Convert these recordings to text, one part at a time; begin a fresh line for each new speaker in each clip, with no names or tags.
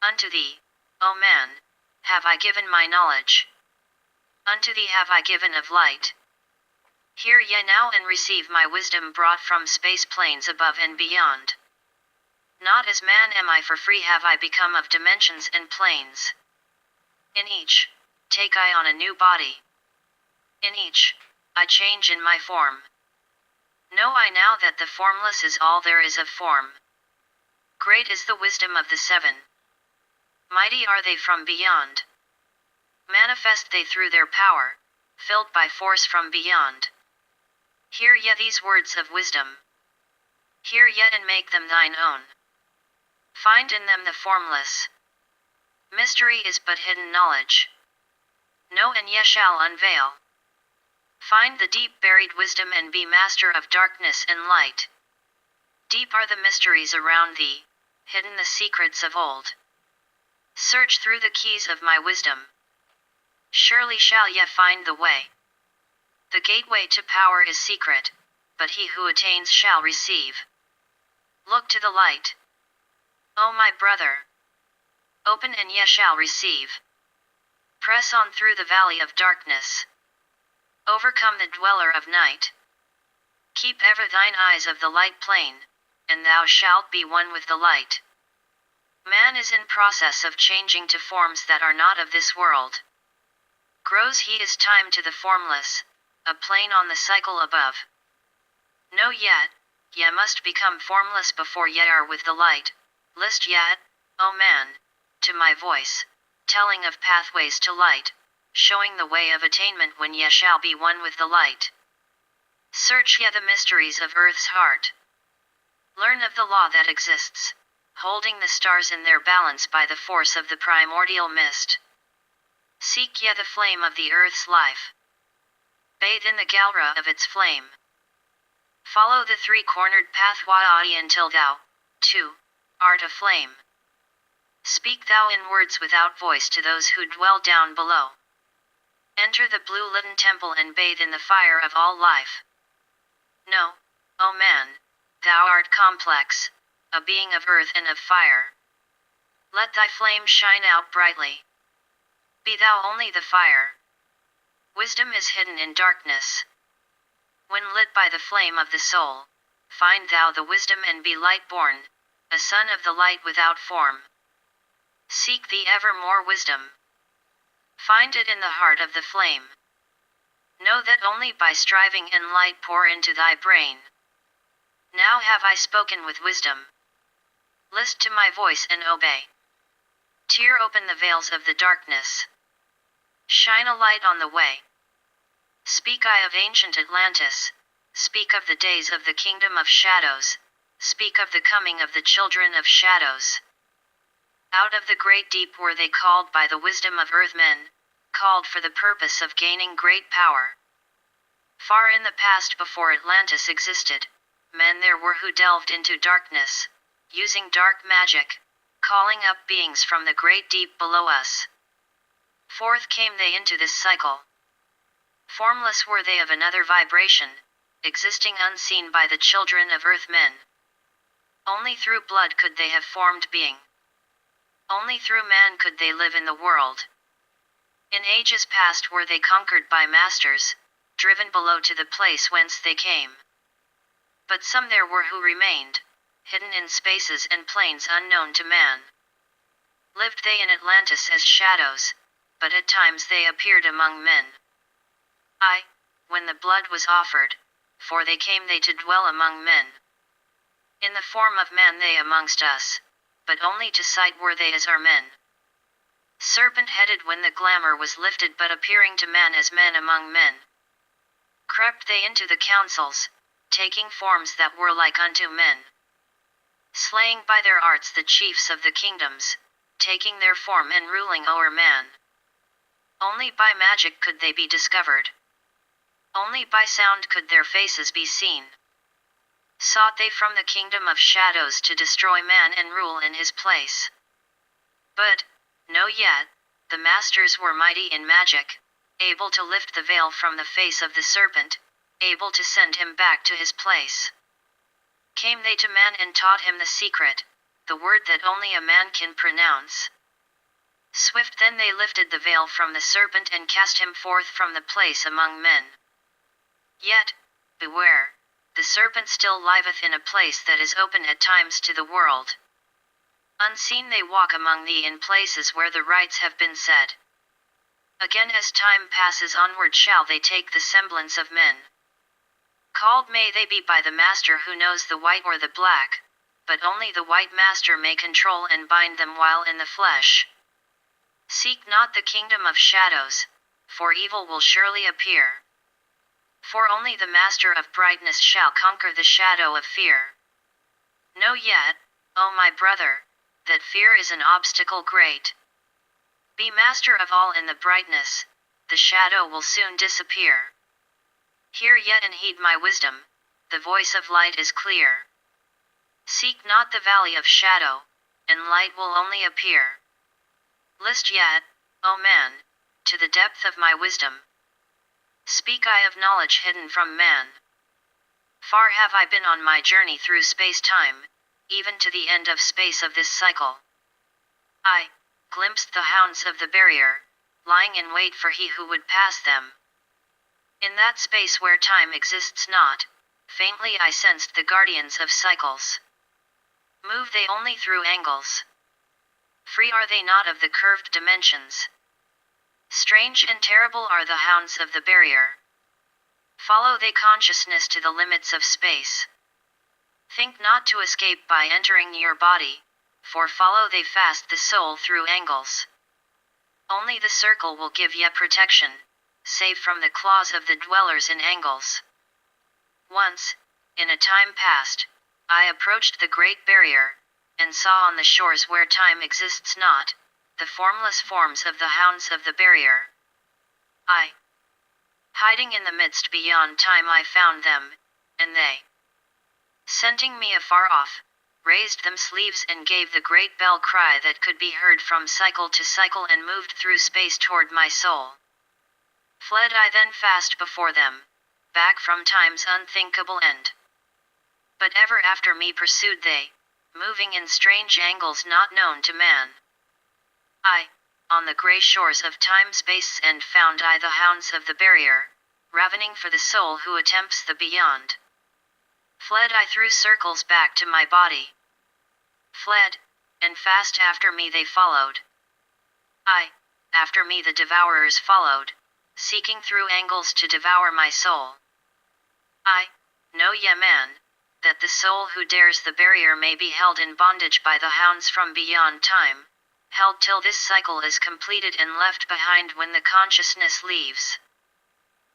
Unto thee, O man, have I given my knowledge. Unto thee have I given of light. Hear ye now and receive my wisdom brought from space planes above and beyond. Not as man am I, for free have I become of dimensions and planes. In each, take I on a new body. In each, I change in my form. Know I now that the formless is all there is of form. Great is the wisdom of the seven. Mighty are they from beyond. Manifest they through their power, filled by force from beyond. Hear ye these words of wisdom. Hear ye and make them thine own. Find in them the formless. Mystery is but hidden knowledge. Know and ye shall unveil. Find the deep buried wisdom and be master of darkness and light. Deep are the mysteries around thee, hidden the secrets of old. Search through the keys of my wisdom. Surely shall ye find the way. The gateway to power is secret, but he who attains shall receive. Look to the light. O my brother. Open and ye shall receive. Press on through the valley of darkness. Overcome the dweller of night. Keep ever thine eyes of the light plain, and thou shalt be one with the light. Man is in process of changing to forms that are not of this world. Grows he is time to the formless, a plane on the cycle above. Know yet, ye must become formless before ye are with the light. List yet, O man, to my voice, telling of pathways to light, showing the way of attainment when ye shall be one with the light. Search ye the mysteries of earth's heart. Learn of the law that exists, holding the stars in their balance by the force of the primordial mist. Seek ye the flame of the earth's life. Bathe in the galra of its flame. Follow the three-cornered pathway until thou, too, art aflame. Speak thou in words without voice to those who dwell down below. Enter the blue-litten temple and bathe in the fire of all life. Know, O man, thou art complex, a being of earth and of fire. Let thy flame shine out brightly. Be thou only the fire. Wisdom is hidden in darkness. When lit by the flame of the soul, find thou the wisdom and be light-born, a son of the light without form. Seek thee ever more wisdom. Find it in the heart of the flame. Know that only by striving and light pour into thy brain. Now have I spoken with wisdom. List to my voice and obey. Tear open the veils of the darkness. Shine a light on the way. Speak I of ancient Atlantis. Speak of the days of the kingdom of shadows. Speak of the coming of the children of shadows. Out of the great deep were they called by the wisdom of earthmen, called for the purpose of gaining great power. Far in the past before Atlantis existed, men there were who delved into darkness, using dark magic, calling up beings from the great deep below us. Forth came they into this cycle. Formless were they of another vibration, existing unseen by the children of earthmen. Only through blood could they have formed being. Only through man could they live in the world. In ages past were they conquered by masters, driven below to the place whence they came. But some there were who remained, hidden in spaces and planes unknown to man. Lived they in Atlantis as shadows, but at times they appeared among men. Aye, when the blood was offered, for they came they to dwell among men. In the form of man they amongst us, but only to sight were they as are men. Serpent-headed when the glamour was lifted, but appearing to man as men among men. Crept they into the councils, taking forms that were like unto men. Slaying by their arts the chiefs of the kingdoms, taking their form and ruling o'er man. Only by magic could they be discovered. Only by sound could their faces be seen. Sought they from the kingdom of shadows to destroy man and rule in his place. But, know yet, the masters were mighty in magic, able to lift the veil from the face of the serpent, able to send him back to his place. Came they to man and taught him the secret, the word that only a man can pronounce. Swift then they lifted the veil from the serpent and cast him forth from the place among men. Yet, beware, the serpent still liveth in a place that is open at times to the world. Unseen they walk among thee in places where the rites have been said. Again as time passes onward shall they take the semblance of men. Called may they be by the Master who knows the white or the black, but only the white Master may control and bind them while in the flesh. Seek not the kingdom of shadows, for evil will surely appear. For only the Master of brightness shall conquer the shadow of fear. Know yet, O my brother, that fear is an obstacle great. Be master of all in the brightness, the shadow will soon disappear. Hear yet and heed my wisdom, the voice of light is clear. Seek not the valley of shadow, and light will only appear. List yet, O man, to the depth of my wisdom. Speak I of knowledge hidden from man. Far have I been on my journey through space-time, even to the end of space of this cycle. I glimpsed the hounds of the barrier, lying in wait for he who would pass them. In that space where time exists not, faintly I sensed the guardians of cycles. Move they only through angles. Free are they not of the curved dimensions. Strange and terrible are the hounds of the barrier. Follow they consciousness to the limits of space. Think not to escape by entering your body, for follow they fast the soul through angles. Only the circle will give ye protection, save from the claws of the dwellers in angles. Once, in a time past, I approached the great barrier, and saw on the shores where time exists not, the formless forms of the hounds of the barrier. Hiding in the midst beyond time I found them, and they, scenting me afar off, raised them sleeves and gave the great bell cry that could be heard from cycle to cycle and moved through space toward my soul. Fled I then fast before them, back from time's unthinkable end. But ever after me pursued they, moving in strange angles not known to man. On the grey shores of time-space's end found I the hounds of the barrier, ravening for the soul who attempts the beyond. Fled I through circles back to my body. Fled, and fast after me they followed. After me the devourers followed, seeking through angles to devour my soul. Know ye man, that the soul who dares the barrier may be held in bondage by the hounds from beyond time, held till this cycle is completed and left behind when the consciousness leaves.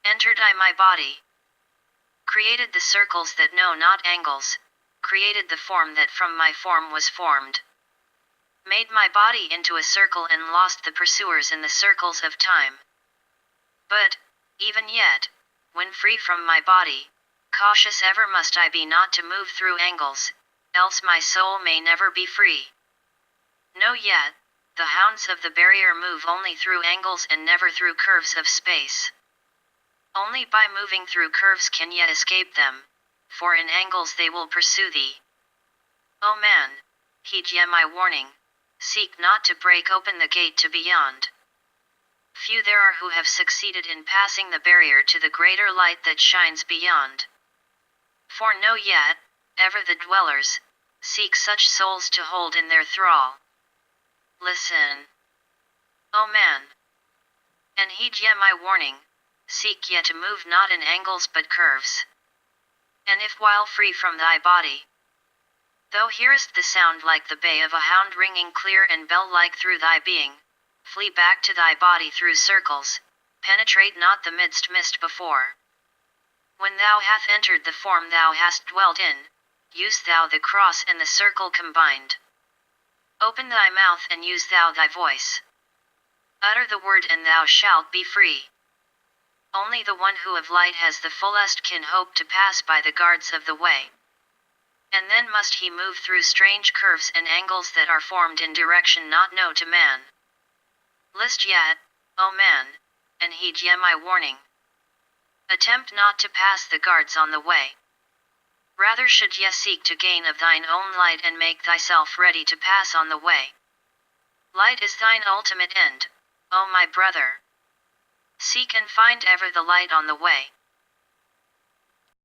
Entered I my body. Created the circles that know not angles, created the form that from my form was formed. Made my body into a circle and lost the pursuers in the circles of time. But, even yet, when free from my body, cautious ever must I be not to move through angles, else my soul may never be free. Know yet, the hounds of the barrier move only through angles and never through curves of space. Only by moving through curves can ye escape them, for in angles they will pursue thee. O man, heed ye my warning, seek not to break open the gate to beyond. Few there are who have succeeded in passing the barrier to the greater light that shines beyond. For know yet, ever the dwellers, seek such souls to hold in their thrall. Listen, O man, and heed ye my warning, seek ye to move not in angles but curves. And if while free from thy body, thou hearest the sound like the bay of a hound ringing clear and bell-like through thy being, flee back to thy body through circles, penetrate not the midst mist before. When thou hast entered the form thou hast dwelt in, use thou the cross and the circle combined. Open thy mouth and use thou thy voice. Utter the word and thou shalt be free. Only the one who of light has the fullest can hope to pass by the guards of the way. And then must he move through strange curves and angles that are formed in direction not known to man. List yet, O man, and heed ye my warning. Attempt not to pass the guards on the way. Rather should ye seek to gain of thine own light and make thyself ready to pass on the way. Light is thine ultimate end, O my brother. Seek and find ever the light on the way.